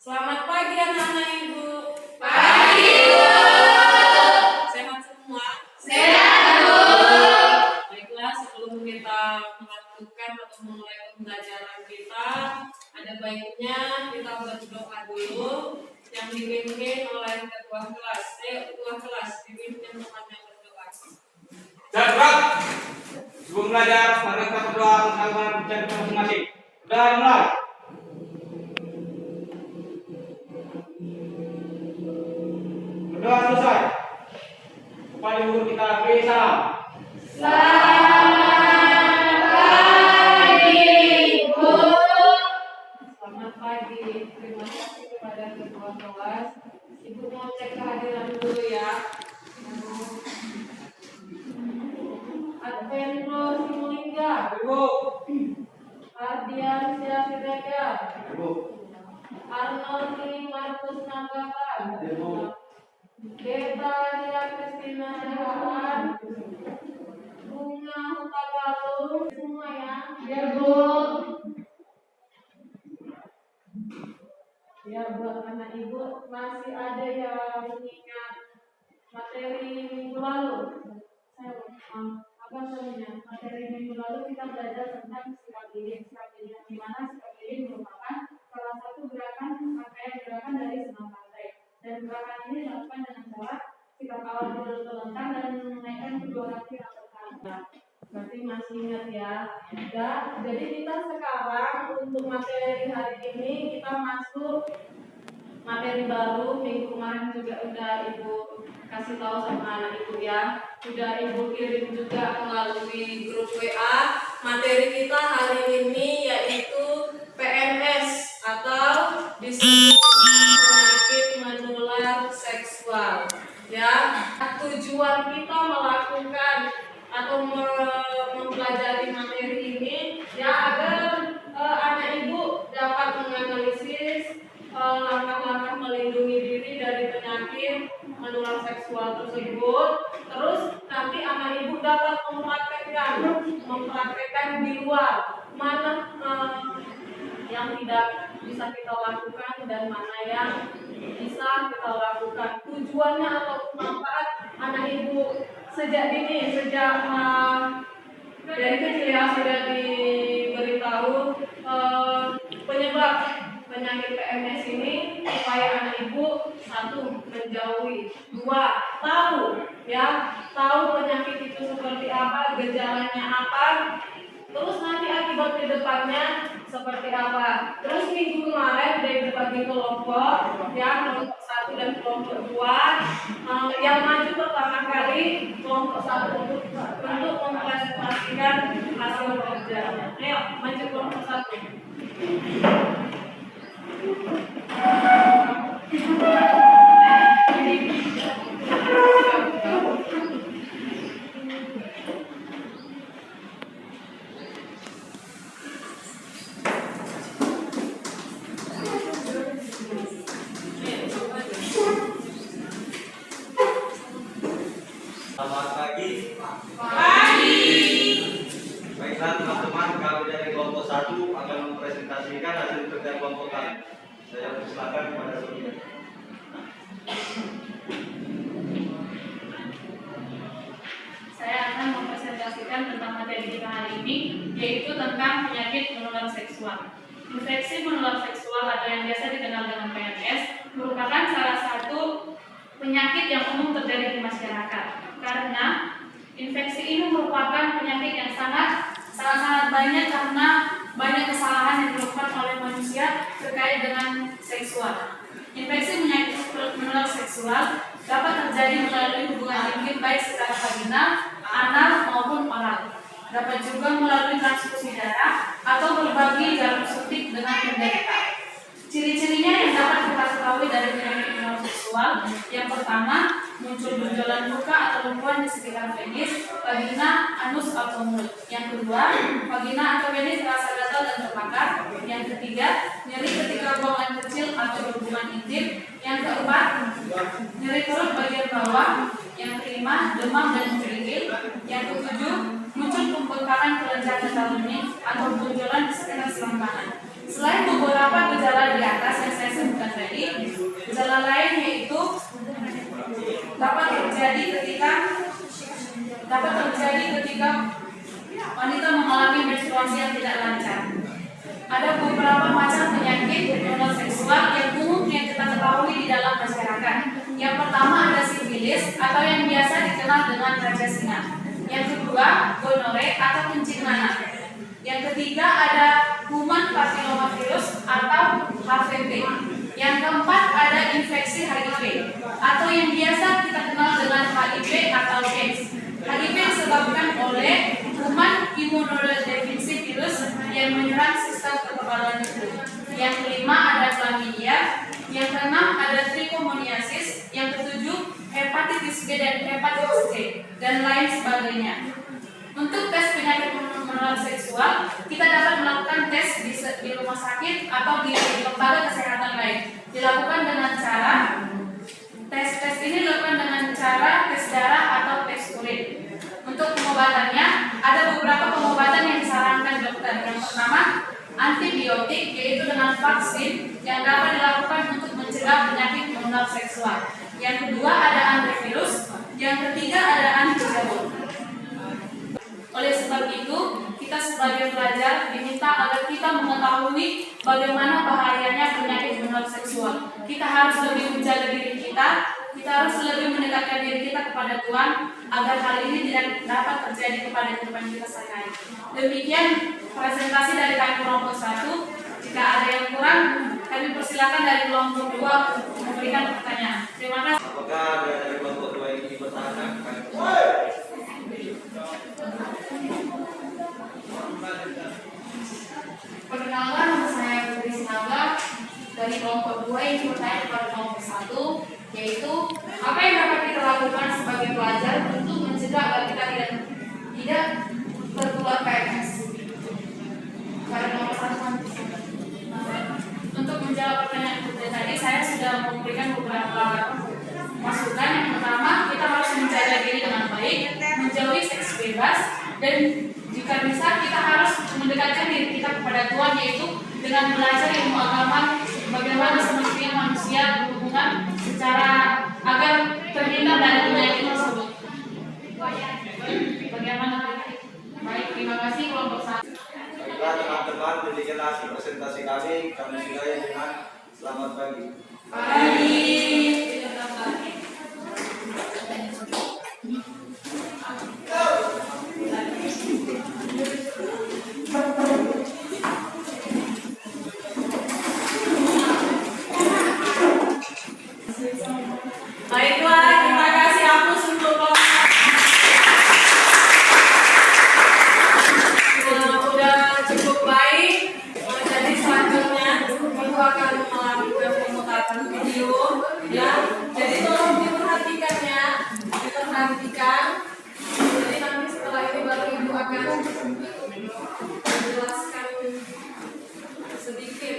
Selamat pagi anak-anak Ibu. Pagi, Bu. Sehat semua? Sehat, Bu. Baiklah, sebelum kita melakukan atau memulai pembelajaran kita, ada baiknya kita berdoa dulu yang dipimpin oleh ketua kelas. Ayo ketua kelas, dipimpin temannya berdoa. Jadwal. Sebelum belajar, mari kita berdoa bersama dan masing-masing. Sudah mulai. Berdoa selesai. Kepada guru kita beri salam. Selamat pagi, Bu. Selamat pagi. Terima kasih kepada ketua kelas. Ibu mau cek kehadiran dulu ya. Adventro Simulingga, Ibu. Ardian Siasiregar, Ibu. Arnold Lee Markus Nanggapan, Ibu. Beta Ria Kristina Jahan, Bunga Hutagalung, semua ya. Ya, Bu. Ya, buat anak ibu masih ada yang mengingat materi minggu lalu. Apa namanya? Materi minggu lalu kita belajar tentang sikap diri. Sikap diri yang dimana sikap diri merupakan salah satu gerakan rangkaian gerakan dari senam pantai. Dan gerakan ini dilakukan dengan cara sikap awal dulu terlentang dan menaikkan kedua kaki yang bertanda. Berarti masih ingat ya. Jadi kita sekarang untuk materi hari ini kita masuk materi baru. Minggu kemarin juga udah ibu kasih tahu sama anak ibu ya. Sudah ibu kirim juga melalui grup WA. Materi kita hari ini yaitu PMS atau disebut penyakit menular seksual. Ya, tujuan kita melakukan atau mempelajari materi ini ya agar anak ibu dapat menganalisis langkah-langkah melindungi diri dari penyakit menular seksual tersebut. Terus nanti anak ibu dapat mempraktekkan di luar mana yang tidak bisa kita lakukan dan mana yang bisa kita lakukan. Tujuannya atau manfaat anak ibu sejak dini, sejak dari kecil ya sudah diberitahu penyebab penyakit PMS ini supaya anak ibu satu menjauhi, dua tahu penyakit itu seperti apa, gejalanya apa, terus nanti akibat kedepannya seperti apa. Terus minggu kemarin dari berbagi kelompok ya, kelompok 1 dan kelompok 2 yang maju pertama kali kelompok 1 untuk mempresentasikan hasil kerja. Ayo maju kelompok 1. Selamat pagi. Pagi. Baiklah teman-teman, kami dari kelompok 1 akan mempresentasikan hasil kerja kelompok kami. Saya persilakan kepada Sonia. Saya akan mempresentasikan tentang materi kita hari ini, yaitu tentang penyakit menular seksual. Infeksi menular seksual atau yang biasa dikenal dengan PMS merupakan salah satu penyakit yang umum terjadi di masyarakat. Karena infeksi ini merupakan penyakit yang sangat banyak karena banyak kesalahan yang dilakukan oleh manusia terkait dengan seksual. Infeksi penyakit menular seksual dapat terjadi melalui hubungan intim baik secara vaginal, anal maupun oral. Dapat juga melalui transfusi darah atau berbagi jarum suntik dengan penderita. Ciri-cirinya yang dapat kita ketahui dari penyakit menular seksual, yang pertama muncul benjolan luka atau lumpuhan di sekitar penis, vagina, anus atau mulut. Yang kedua, vagina atau penis terasa gatal dan terbakar. Yang ketiga, nyeri ketika buang air kecil atau berhubungan intim. Yang keempat, nyeri perut bagian bawah. Yang kelima, demam dan menggigil. Yang ketujuh, muncul pembengkakan kelenjar getah bening atau benjolan di sekitar selangkangan. Selain beberapa gejala di atas yang saya sebutkan tadi, mengalami menstruasi yang tidak lancar. Ada beberapa macam penyakit menular seksual yang umumnya kita ketahui di dalam masyarakat. Yang pertama ada sifilis atau yang biasa dikenal dengan raja singa. Yang kedua gonore atau kencing nanah. Yang ketiga ada human papillomavirus atau HPV. Yang keempat ada infeksi HIV atau yang biasa kita kenal dengan HIV atau AIDS. HIV disebabkan oleh human immunodeficiency virus yang menyerang sistem kekebalan tubuh. Yang kelima ada chlamydia. Yang keenam ada trichomoniasis. Yang ketujuh hepatitis B dan hepatitis C dan lain sebagainya. Untuk tes penyakit menular seksual, kita dapat melakukan tes di rumah sakit atau di lembaga kesehatan lain. Dilakukan dengan cara tes ini dilakukan dengan cara tes darah atau tes urin. Untuk pengobatannya, ada beberapa pengobatan yang disarankan dokter. Yang pertama, antibiotik, yaitu dengan vaksin yang dapat dilakukan untuk mencegah penyakit menular seksual. Yang kedua ada antivirus. Yang ketiga ada antivirus. Oleh sebab itu, kita sebagai pelajar diminta agar kita mengetahui bagaimana bahayanya penyakit menular seksual. Kita harus lebih menjaga diri kita harus lebih mendekatkan diri kita kepada Tuhan agar hal ini tidak dapat terjadi kepada kehidupan kita sehari-hari. Demikian presentasi dari kami kelompok 1. Jika ada yang kurang, kami persilakan dari kelompok 2 untuk memberikan pertanyaan. Terima kasih. Apakah ada dari kelompok 2 ini bertahan? Perkenalkan, nama saya Putri Sinaga dari kelompok 2 yang bertanya kepada kelompok 1, yaitu apa yang dapat kita lakukan sebagai pelajar untuk mencegah agar kita tidak tertular PMS. Pada kelompok 1. Untuk menjawab pertanyaan Putri tadi, saya sudah memberikan beberapa masukan. Yang pertama, kita harus menjaga diri dengan baik, menjauhi seks bebas, dan jika bisa kita harus mendekatkan diri kita kepada Tuhan, yaitu dengan belajar ilmu agama, bagaimana semestinya manusia berhubungan secara agar terhindar dari penyakit tersebut. Bagaimana? Baik, terima kasih kelompok 1. Baiklah teman-teman, demikianlah presentasi kami sudahi dengan selamat pagi. Baiklah, terima kasih Apus untuk udah cukup baik. Jadi selanjutnya Ibu akan melakukan pemutaran video, ya. Jadi tolong diperhatikan ya, diperhatikan. Jadi nanti setelah ini baru Ibu akan menjelaskan sedikit.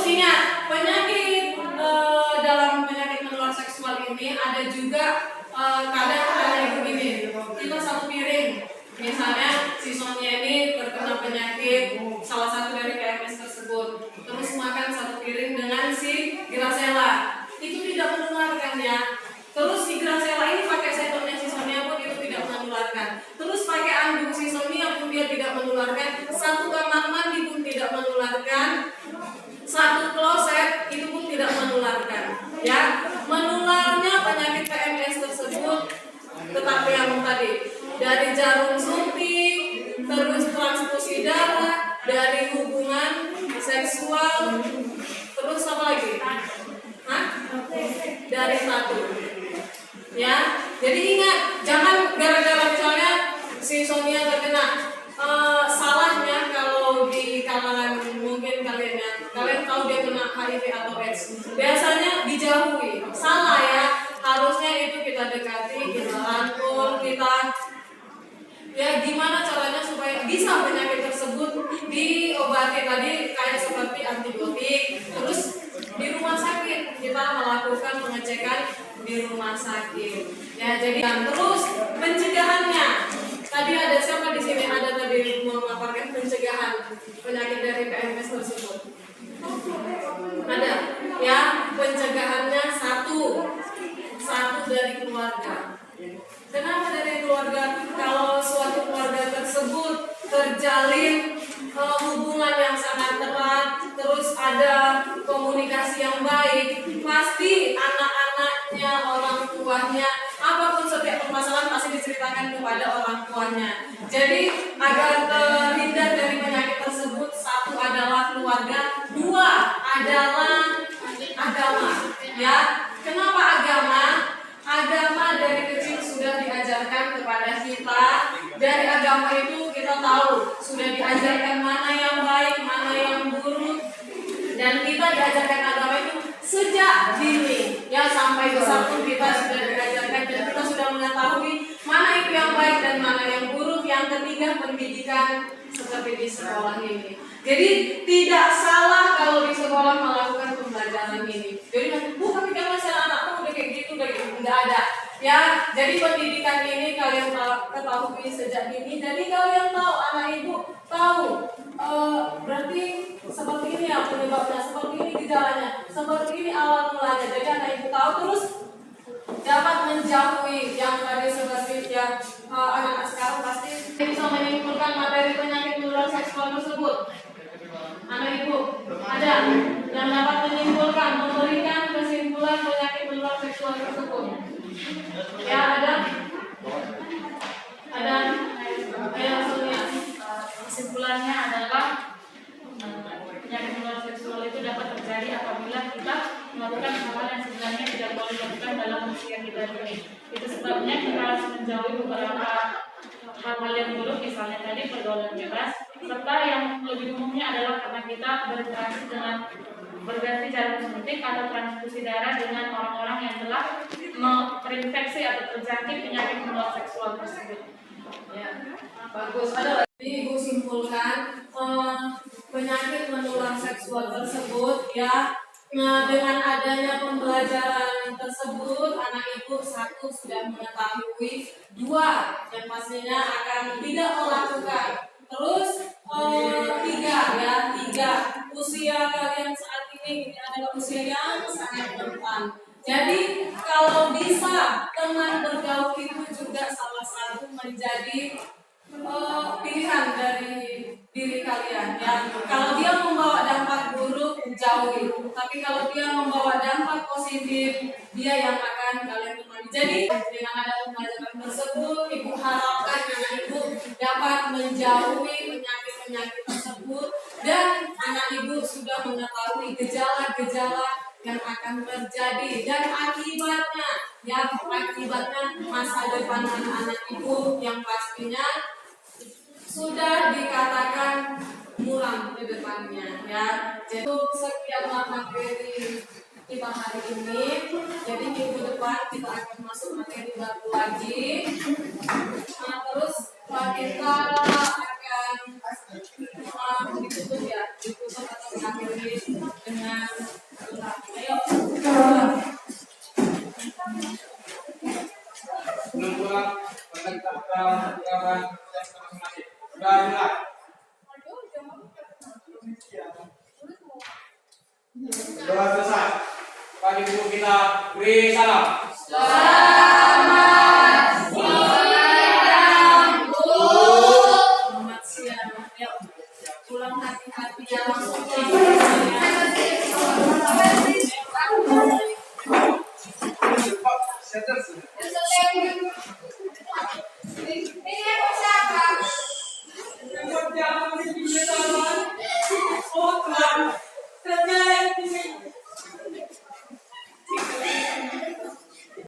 Ingat, penyakit dalam penyakit menular seksual ini ada juga kadang ada yang begini. Kita satu piring, misalnya si Sonia ini terkena penyakit salah satu dari PMS tersebut, terus makan satu piring dengan si Gracella, itu tidak menularkan ya. Terus si Gracella ini pakai setonnya si Sonia pun itu tidak menularkan. Terus pakai anduk si Sonia pun dia tidak menularkan. Satu kamar mandi pun tidak menularkan. Satu kloset itu pun tidak menularkan. Ya, menularnya penyakit PMS tersebut tetapi yang tadi dari jarum suntik, terus transfusi darah, dari hubungan seksual, terus apa lagi? Hah? Dari satu. Ya, jadi ingat, jangan gara-gara misalnya si Sonia terkena. Salahnya kalau di kalangan mungkin kalian tahu dia kena HIV atau biasanya dijauhi. Salah ya, harusnya itu kita dekati, kita rangkul, kita ya gimana caranya supaya bisa penyakit tersebut diobati tadi kayak seperti antibiotik. Terus di rumah sakit kita melakukan pengecekan di rumah sakit. Ya jadi terus pencegahannya. Tadi ada siapa di sini ada tadi memaparkan pencegahan penyakit dari PMS tersebut? Ada ya, pencegahannya satu dari keluarga. Kenapa dari keluarga? Kalau suatu keluarga tersebut terjalin hubungan yang sangat erat, terus ada komunikasi yang baik, pasti anak-anaknya, orang tuanya, apapun setiap permasalahan pasti diceritakan kepada orang tuanya. Jadi agar terhindar dari penyakit tersebut, satu adalah keluarga, dua adalah agama. Ya, kenapa agama? Agama dari kecil sudah diajarkan kepada kita. Dari agama itu kita tahu sudah diajarkan mana yang baik, mana yang buruk, dan kita diajarkan agama itu sejak dini. Ya sampai besar pun kita sudah diajarkan dan kita sudah mengetahui mana itu yang baik dan mana yang buruk. Yang ketiga pendidikan seperti di sekolah ini. Jadi tidak salah kalau di sekolah melakukan pembelajaran ini. Jadi tapi kan masih anak-anak udah kayak gitu, nggak ada. Ya, jadi pendidikan ini kalian ketahui sejak dini. Jadi kalian tahu, anak ibu tahu. Berarti seperti ini ya penyebabnya, seperti ini gejalanya, seperti ini awal mulanya. Jadi anak ibu tahu terus dapat menjauhi yang tadi seperti ya anak-anak sekarang pasti bisa menyimpulkan materi penyakit menular seksual tersebut. Anak ibu ada yang dapat menyimpulkan, memberikan kesimpulan penyakit menular seksual tersebut. Ya ada langsung ya. Kesimpulannya adalah penyakit menular seksual itu dapat terjadi apabila kita melakukan hal yang sebenarnya tidak boleh dilakukan dalam usia kita ini. Itu sebabnya kita harus menjauhi beberapa hal-hal yang buruk, misalnya tadi pergaulan bebas, serta yang lebih umumnya adalah karena kita berganti jarum suntik atau transfusi darah dengan orang-orang yang telah terinfeksi atau terjangkit penyakit menular seksual tersebut. Ya, bagus. Ada lagi ibu simpulkan penyakit menular seksual tersebut ya. Nah, dengan adanya pembelajaran tersebut, anak ibu satu sudah mengetahui, dua yang pastinya akan tidak melakukan. Terus tiga usia kalian saat ini adalah usia yang sangat rentan. Jadi kalau bisa teman bergaul itu juga salah satu menjadi pilihan dari diri kalian ya. Kalau dia membawa dampak buruk jauhi, tapi kalau dia membawa dampak positif dia yang akan kalian temani. Jadi dengan ada pembelajaran tersebut, ibu harapkan anak ibu dapat menjauhi penyakit-penyakit tersebut dan anak ibu sudah mengetahui gejala-gejala yang akan terjadi dan akibatnya masa depan anak-anak ibu yang pastinya sudah dikatakan muram ke depannya ya. Jadi sekian materi kita hari ini. Jadi minggu depan kita akan masuk materi baru lagi. Nah, terus kita akan ditutup atau mengakhiri dengan ayo. Sebelum pulang, kita masing-masing. Sudah selesai. Pagi dulu kita beri salam. Selamat siang. Yuk, pulang hati-hati ya langsung. Setter.